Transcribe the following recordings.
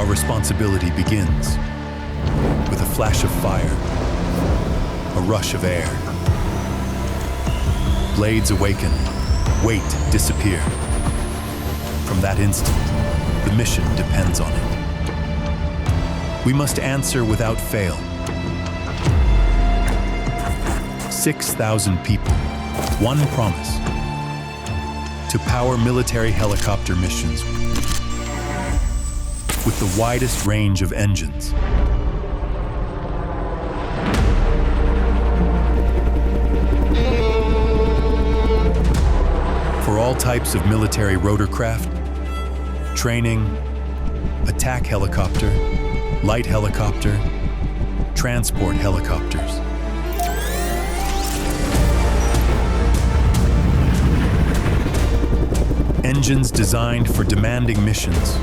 our responsibility begins with a flash of fire, a rush of air. Blades awaken, weight disappear. From that instant, the mission depends on it. We must answer without fail. 6,000 people, one promise: to power military helicopter missions with the widest range of engines. For all types of military rotorcraft, training, attack helicopter, light helicopter, transport helicopters. Engines designed for demanding missions,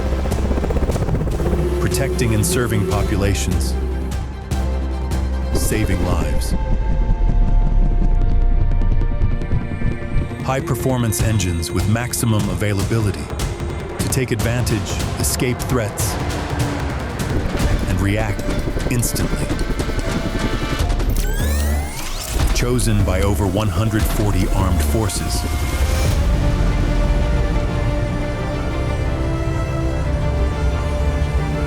protecting and serving populations, saving lives. High-performance engines with maximum availability to take advantage, escape threats, and react instantly. Chosen by over 140 armed forces.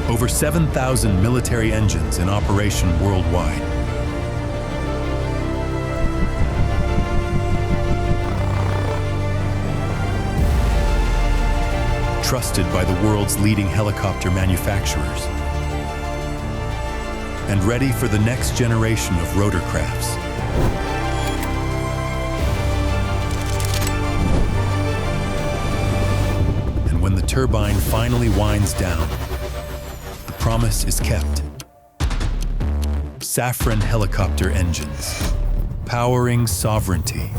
Over 7,000 military engines in operation worldwide. Trusted by the world's leading helicopter manufacturers. And ready for the next generation of rotorcrafts. And when the turbine finally winds down, the promise is kept. Safran Helicopter Engines, powering sovereignty.